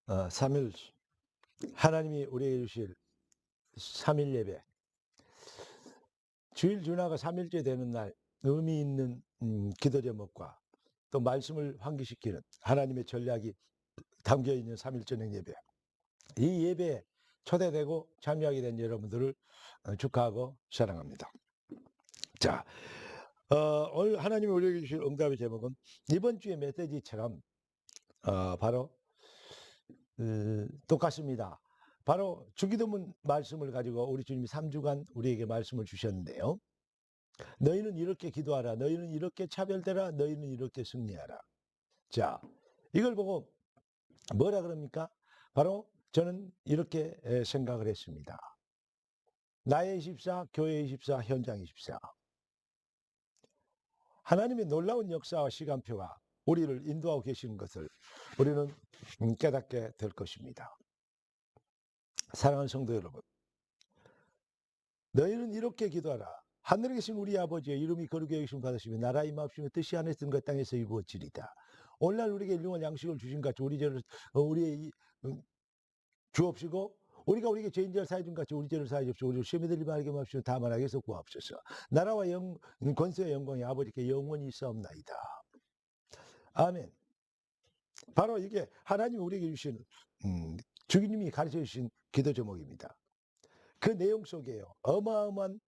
3일 하나님이 우리에게 주실 3일 예배, 주일 주나가 3일째 되는 날 의미 있는 기도 제목과 또 말씀을 환기시키는 하나님의 전략이 담겨 있는 3일 저녁 예배, 이 예배에 초대되고 참여하게 된 여러분들을 축하하고 사랑합니다. 자, 오늘 하나님이 우리에게 주실 응답의 제목은 이번 주의 메시지처럼 바로 똑같습니다. 바로 주기도문 말씀을 가지고 우리 주님이 3주간 우리에게 말씀을 주셨는데요. 너희는 이렇게 기도하라. 너희는 이렇게 차별되라. 너희는 이렇게 승리하라. 자, 이걸 보고 뭐라 그럽니까? 바로 저는 이렇게 생각을 했습니다. 나의 24, 교회의 24, 현장 24. 하나님의 놀라운 역사와 시간표가 우리를 인도하고 계시는 것을 우리는 깨닫게 될 것입니다. 사랑하는 성도 여러분, 너희는 이렇게 기도하라. 하늘에 계신 우리 아버지의 이름이 거룩히 여기심 받으시며 나라 임하옵시며 뜻이 하늘에서 것 땅에서 이루어지리다. 오늘날 우리에게 일용할 양식을 주신 같이 우리 죄를 우리의 주옵시고 우리가 우리에게 죄인죄를 사해 준 같이 우리 죄를 사해 주옵시고 우리를 시험에 들리지 말게 하옵시고 다만 악에서 구하옵소서. 나라와 권세와 영광이 아버지께 영원히 있사옵나이다. 아멘. 바로 이게 하나님이 우리에게 주신 주님이 가르쳐 주신 기도 제목입니다. 그 내용 속에요. 어마어마한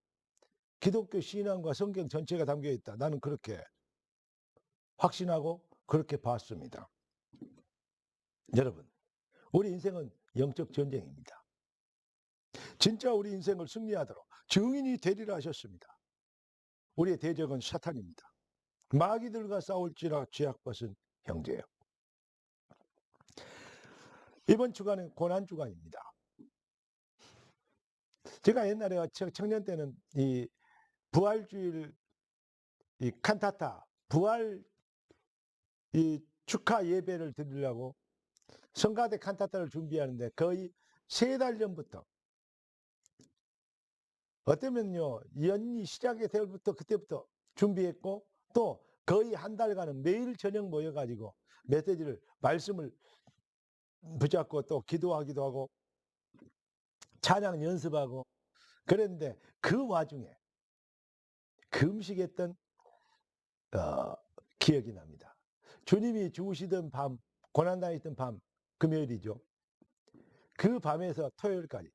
기독교 신앙과 성경 전체가 담겨 있다. 나는 그렇게 확신하고 그렇게 봤습니다. 여러분, 우리 인생은 영적 전쟁입니다. 진짜 우리 인생을 승리하도록 증인이 되리라 하셨습니다. 우리의 대적은 사탄입니다. 마귀들과 싸울지라 죄악벗은 형제예요. 이번 주간은 고난주간입니다. 제가 옛날에 청년 때는 이 부활주일 이 칸타타 부활 이 축하 예배를 드리려고 성가대 칸타타를 준비하는데 거의 3달 전부터 어쩌면요 연이 시작이 될 때부터 그때부터 준비했고 또 거의 한 달간은 매일 저녁 모여가지고 메시지를 말씀을 붙잡고 또 기도하기도 하고 찬양 연습하고 그랬는데 그 와중에 금식했던 기억이 납니다. 주님이 주무시던 밤, 고난당했던 밤, 금요일이죠. 그 밤에서 토요일까지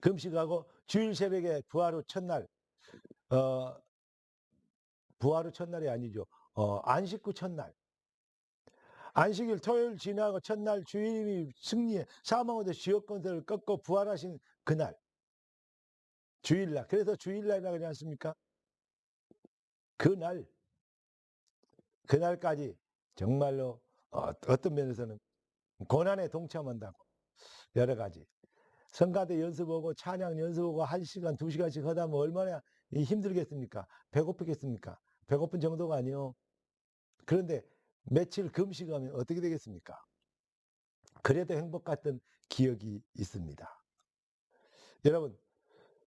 금식하고 주일 새벽에 부활 후 첫날, 어, 부활 후 첫날이 아니죠. 안식 후 첫날. 안식일 토요일 지나고 첫날 주님이 승리해 사망으로 지옥 권세를 꺾고 부활하신 그날. 주일날. 그래서 주일날이라고 그러지 않습니까? 그날, 그날까지 정말로 어떤 면에서는 고난에 동참한다고 여러 가지 성가대 연습하고 찬양 연습하고 1시간 2시간씩 하다 보면 얼마나 힘들겠습니까? 배고프겠습니까? 배고픈 정도가 아니요. 그런데 며칠 금식하면 어떻게 되겠습니까? 그래도 행복 같던 기억이 있습니다. 여러분,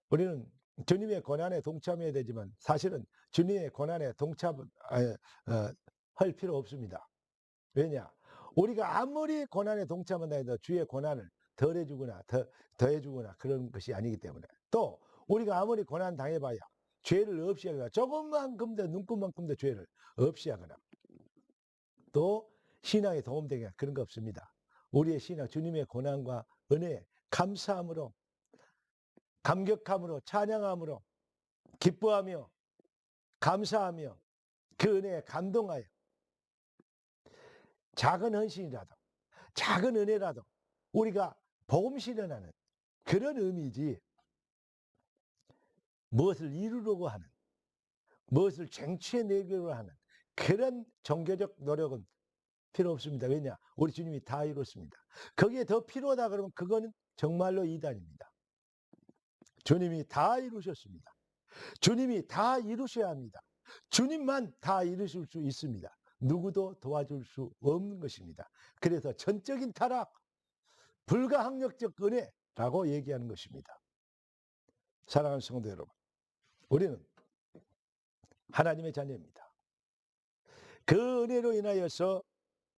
우리는 주님의 고난에 동참해야 되지만 사실은 주님의 고난에 동참할 필요 없습니다. 왜냐? 우리가 아무리 고난에 동참한다 해도 주의 고난을 덜해주거나 더해주거나 그런 것이 아니기 때문에 또 우리가 아무리 고난 당해봐야 죄를 없이 하거나 조금만큼 더 눈금만큼 더 죄를 없이 하거나 또 신앙에 도움되게 그런 거 없습니다. 우리의 신앙 주님의 고난과 은혜에 감사함으로 감격함으로 찬양함으로 기뻐하며 감사하며 그 은혜에 감동하여 작은 헌신이라도 작은 은혜라도 우리가 복음 실현하는 그런 의미지 무엇을 이루려고 하는 무엇을 쟁취해내려고 하는 그런 종교적 노력은 필요 없습니다. 왜냐? 우리 주님이 다 이뤘습니다. 거기에 더 필요하다 그러면 그거는 정말로 이단입니다. 주님이 다 이루셨습니다. 주님이 다 이루셔야 합니다. 주님만 다 이루실 수 있습니다. 누구도 도와줄 수 없는 것입니다. 그래서 전적인 타락, 불가항력적 은혜라고 얘기하는 것입니다. 사랑하는 성도 여러분, 우리는 하나님의 자녀입니다. 그 은혜로 인하여서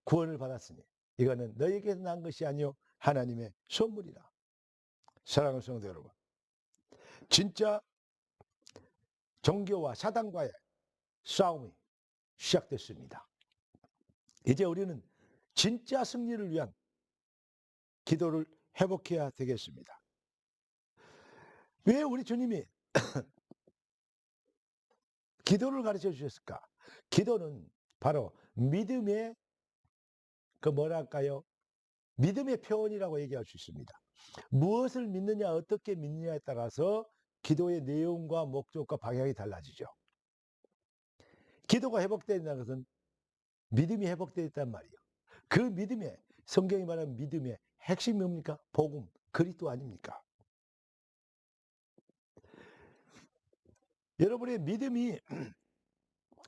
구원을 받았으니 이거는 너에게서 난 것이 아니요 하나님의 선물이라. 사랑하는 성도 여러분, 진짜 종교와 사단과의 싸움이 시작됐습니다. 이제 우리는 진짜 승리를 위한 기도를 회복해야 되겠습니다. 왜 우리 주님이 기도를 가르쳐 주셨을까? 기도는 바로 믿음의 뭐랄까요? 믿음의 표현이라고 얘기할 수 있습니다. 무엇을 믿느냐, 어떻게 믿느냐에 따라서 기도의 내용과 목적과 방향이 달라지죠. 기도가 회복된다는 것은 믿음이 회복되어 있단 말이에요. 그 믿음의, 성경이 말하는 믿음의 핵심이 뭡니까? 복음, 그리스도 아닙니까? 여러분의 믿음이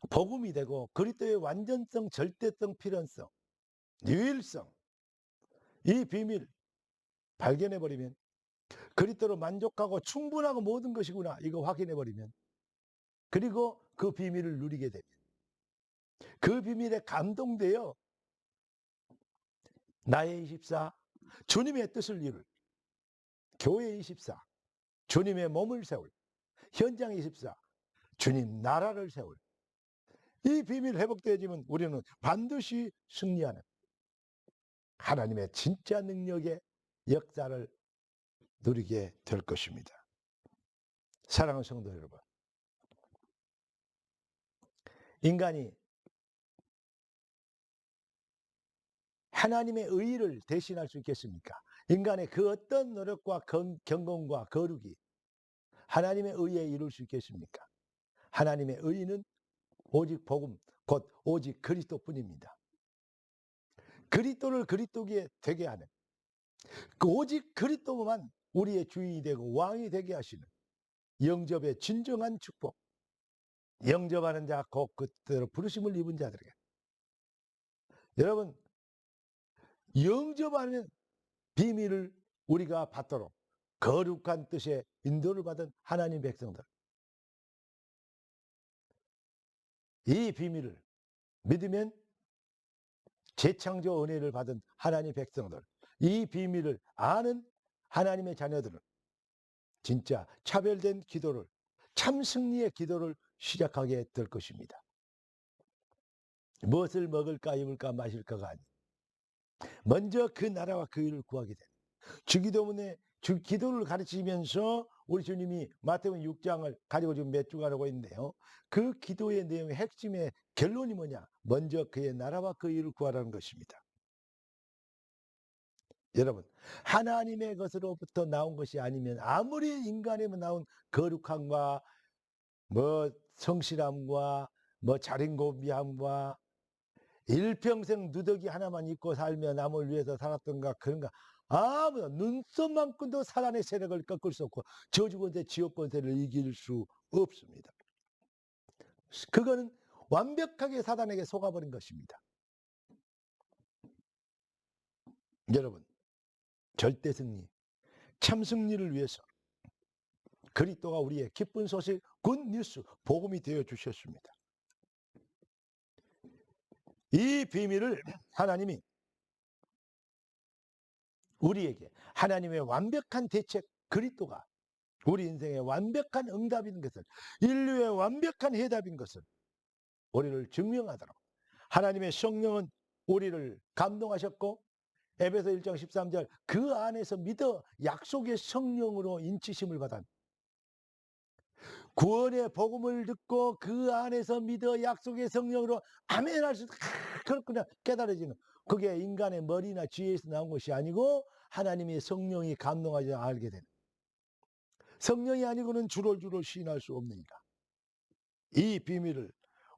복음이 되고 그리스도의 완전성, 절대성, 필연성, 유일성, 이 비밀 발견해버리면 그리스도로 만족하고 충분하고 모든 것이구나 이거 확인해버리면, 그리고 그 비밀을 누리게 되면, 그 비밀에 감동되어 나의 24 주님의 뜻을 이룰, 교회 24 주님의 몸을 세울, 현장 24 주님 나라를 세울, 이 비밀 회복되어지면 우리는 반드시 승리하는 하나님의 진짜 능력의 역사를 누리게 될 것입니다. 사랑하는 성도 여러분, 인간이 하나님의 의의를 대신할 수 있겠습니까? 인간의 그 어떤 노력과 경건과 거룩이 하나님의 의에 이룰 수 있겠습니까? 하나님의 의의는 오직 복음, 곧 오직 그리스도뿐입니다. 그리스도를 그리스도게 되게 하는, 그 오직 그리스도만 우리의 주인이 되고 왕이 되게 하시는 영접의 진정한 축복, 영접하는 자 곧 그대로 부르심을 입은 자들에게, 여러분 영접하는 비밀을 우리가 받도록 거룩한 뜻의 인도를 받은 하나님 백성들, 이 비밀을 믿으면 재창조 은혜를 받은 하나님 백성들, 이 비밀을 아는 하나님의 자녀들은 진짜 차별된 기도를, 참 승리의 기도를 시작하게 될 것입니다. 무엇을 먹을까 입을까 마실까가 아니, 먼저 그 나라와 그 일을 구하게 되는 주기도문에 기도를 가르치면서 우리 주님이 마태복음 6장을 가지고 지금 몇 주간 하고 있는데요. 그 기도의 내용의 핵심의 결론이 뭐냐? 먼저 그의 나라와 그 일을 구하라는 것입니다. 여러분, 하나님의 것으로부터 나온 것이 아니면 아무리 인간에만 나온 거룩함과 성실함과 자린고비함과 일평생 누더기 하나만 입고 살며 남을 위해서 살았던가 그런가, 아무나 눈썹만큼도 사단의 세력을 꺾을 수 없고 저주권세 지옥권세를 이길 수 없습니다. 그거는 완벽하게 사단에게 속아버린 것입니다. 여러분, 절대 승리, 참 승리를 위해서 그리스도가 우리의 기쁜 소식, 굿뉴스, 복음이 되어 주셨습니다. 이 비밀을 하나님이 우리에게, 하나님의 완벽한 대책 그리스도가 우리 인생의 완벽한 응답인 것을, 인류의 완벽한 해답인 것을 우리를 증명하도록 하나님의 성령은 우리를 감동하셨고, 에베소 1장 13절 그 안에서 믿어 약속의 성령으로 인치심을 받은, 구원의 복음을 듣고 그 안에서 믿어 약속의 성령으로 아멘 할 수, 그렇구나 깨달아지는, 그게 인간의 머리나 지혜에서 나온 것이 아니고 하나님의 성령이 감동하지 알게 되는, 성령이 아니고는 주롤주롤 시인할 수 없느니라. 이 비밀을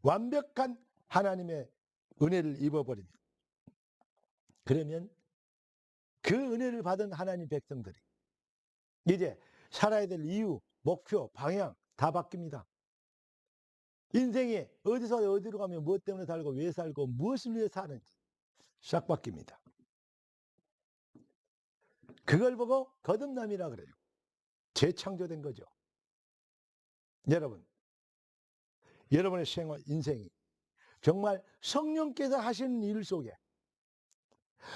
완벽한 하나님의 은혜를 입어버리면, 그러면 그 은혜를 받은 하나님 백성들이 이제 살아야 될 이유, 목표, 방향 다 바뀝니다. 인생에 어디서 어디로 가면 무엇 때문에 살고 왜 살고 무엇을 위해 사는지 싹 바뀝니다. 그걸 보고 거듭남이라 그래요. 재창조된 거죠. 여러분, 여러분의 생활, 인생이 정말 성령께서 하시는 일 속에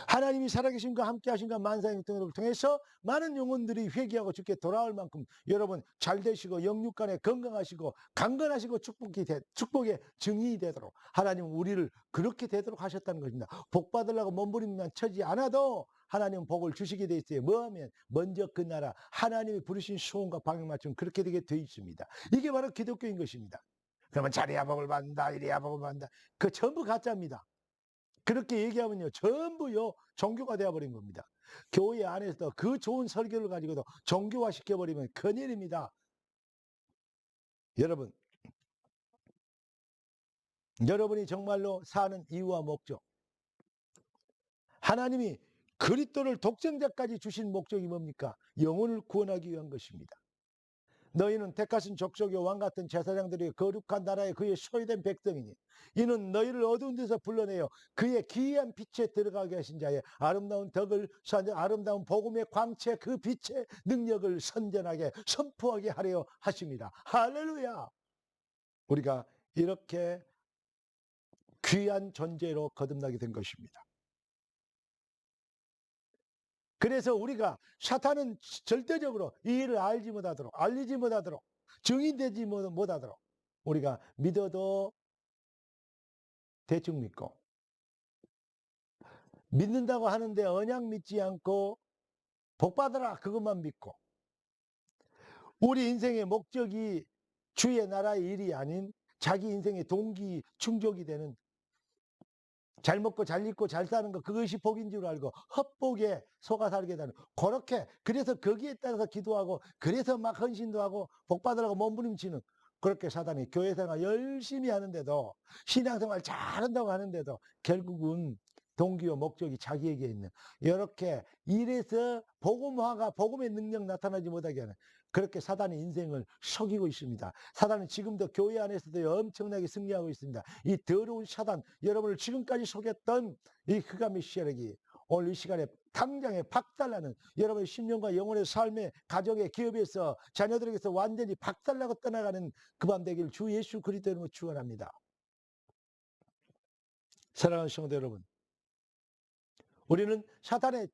하나님이 살아계신과 함께하신과 만사의 등을 통해서 많은 영혼들이 회개하고 주께 돌아올 만큼 여러분 잘 되시고 영육간에 건강하시고 강건하시고 축복의 증인이 되도록 하나님은 우리를 그렇게 되도록 하셨다는 것입니다. 복 받으려고 몸부림만 쳐지 않아도 하나님은 복을 주시게 돼 있어요. 뭐하면 먼저 그 나라 하나님이 부르신 소원과 방향 맞춤 그렇게 되게 돼 있습니다. 이게 바로 기독교인 것입니다. 그러면 자리야 복을 받는다 이래야 복을 받는다 그 전부 가짜입니다. 그렇게 얘기하면요 전부요 종교가 되어버린 겁니다. 교회 안에서 그 좋은 설교를 가지고도 종교화 시켜버리면 큰일입니다. 여러분, 여러분이 정말로 사는 이유와 목적, 하나님이 그리스도를 독생자까지 주신 목적이 뭡니까? 영혼을 구원하기 위한 것입니다. 너희는 택하신 족속의 왕같은 제사장들이 거룩한 나라에 그의 소유된 백성이니 이는 너희를 어두운 데서 불러내어 그의 기이한 빛에 들어가게 하신 자의 아름다운 덕을 아름다운 복음의 광채 그 빛의 능력을 선전하게 선포하게 하려 하십니다. 할렐루야. 우리가 이렇게 귀한 존재로 거듭나게 된 것입니다. 그래서 우리가 사탄은 절대적으로 이 일을 알지 못하도록 알리지 못하도록 증인되지 못하도록 우리가 믿어도 대충 믿고 믿는다고 하는데 언약 믿지 않고 복 받으라 그것만 믿고 우리 인생의 목적이 주의 나라의 일이 아닌 자기 인생의 동기 충족이 되는 잘 먹고 잘 입고 잘 사는 거 그것이 복인 줄 알고 헛복에 속아 살게 되는 그렇게 그래서 거기에 따라서 기도하고 그래서 막 헌신도 하고 복 받으라고 몸부림치는 그렇게 사단이 교회생활 열심히 하는데도 신앙생활 잘한다고 하는데도 결국은 동기와 목적이 자기에게 있는 이렇게 이래서 복음화가 복음의 능력 나타나지 못하게 하는 그렇게 사단의 인생을 속이고 있습니다. 사단은 지금도 교회 안에서도 엄청나게 승리하고 있습니다. 이 더러운 사단 여러분을 지금까지 속였던 이 흑암의 세력이 오늘 이 시간에 당장에 박살나는 여러분의 심령과 영혼의 삶의 가정의 기업에서 자녀들에게서 완전히 박살나고 떠나가는 그 밤 되길 주 예수 그리스도 이름으로 축원합니다. 사랑하는 성도 여러분, 우리는 사탄의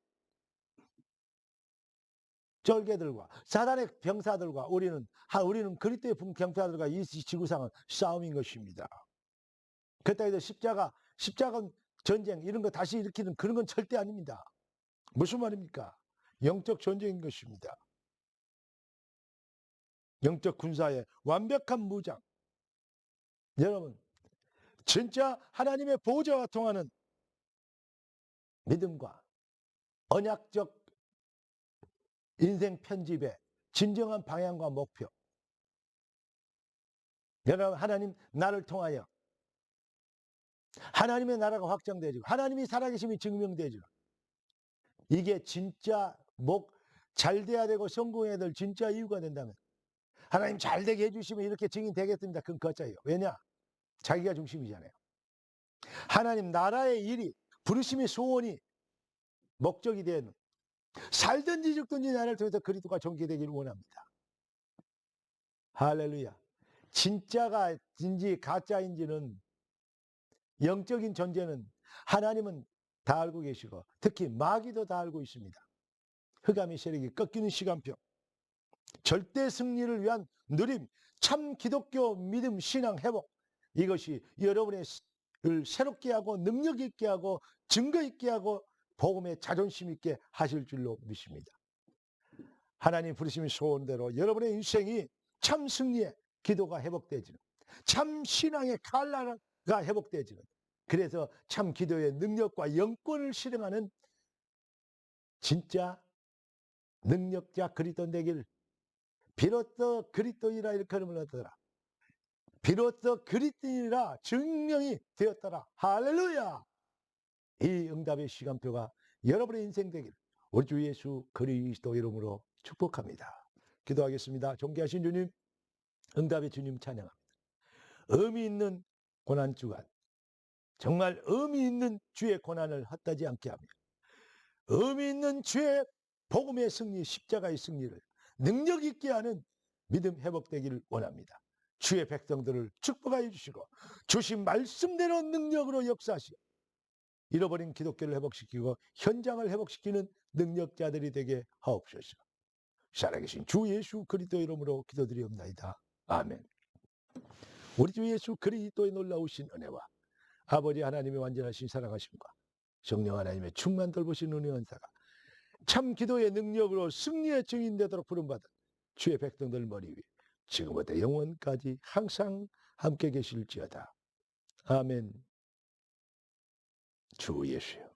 쫄개들과 사단의 병사들과 우리는 그리스도의 병사들과 이 지구상은 싸움인 것입니다. 그렇다고 해서 십자가 전쟁 이런 거 다시 일으키는 그런 건 절대 아닙니다. 무슨 말입니까? 영적 전쟁인 것입니다. 영적 군사의 완벽한 무장. 여러분, 진짜 하나님의 보좌와 통하는 믿음과 언약적 인생 편집의 진정한 방향과 목표. 여러분, 하나님 나를 통하여 하나님의 나라가 확장되어지고 하나님이 살아계심이 증명되어지고 이게 진짜 잘 돼야 되고 성공해야 될 진짜 이유가 된다면 하나님 잘 되게 해주시면 이렇게 증인 되겠습니다. 그건 거짜예요. 왜냐? 자기가 중심이잖아요. 하나님 나라의 일이 부르심의 소원이 목적이 된 살든지 죽든지 나를 통해서 그리스도가 존귀되기를 원합니다. 할렐루야. 진짜인지 가짜인지는 영적인 존재는 하나님은 다 알고 계시고 특히 마귀도 다 알고 있습니다. 흑암의 세력이 꺾이는 시간표 절대 승리를 위한 누림 참 기독교 믿음 신앙 회복 이것이 여러분의 새롭게 하고 능력 있게 하고 증거 있게 하고 복음에 자존심 있게 하실 줄로 믿습니다. 하나님 부르심의 소원대로 여러분의 인생이 참 승리의 기도가 회복되지는 참 신앙의 칼라가 회복되지는 그래서 참 기도의 능력과 영권을 실행하는 진짜 능력자 그리스도 되길 비로소 그리스도이라 이렇게 이름을 얻더라. 비로소 그리스도이라 증명이 되었더라. 할렐루야. 이 응답의 시간표가 여러분의 인생 되길 우리 주 예수 그리스도 이름으로 축복합니다. 기도하겠습니다. 존귀하신 주님 응답의 주님 찬양합니다. 의미 있는 고난주간 정말 의미 있는 주의 고난을 헛되지 않게 하며 의미 있는 주의 복음의 승리 십자가의 승리를 능력 있게 하는 믿음 회복되기를 원합니다. 주의 백성들을 축복하여 주시고 주신 말씀대로 능력으로 역사하시고 잃어버린 기독교를 회복시키고 현장을 회복시키는 능력자들이 되게 하옵소서. 살아계신 주 예수 그리스도 이름으로 기도드리옵나이다. 아멘. 우리 주 예수 그리스도의 놀라우신 은혜와 아버지 하나님의 완전하신 사랑하심과 성령 하나님의 충만 돌보신 은혜 은사가 참 기도의 능력으로 승리의 증인되도록 부름받은 주의 백성들 머리 위에 지금부터 영원까지 항상 함께 계실지어다. 아멘. 주 예수여.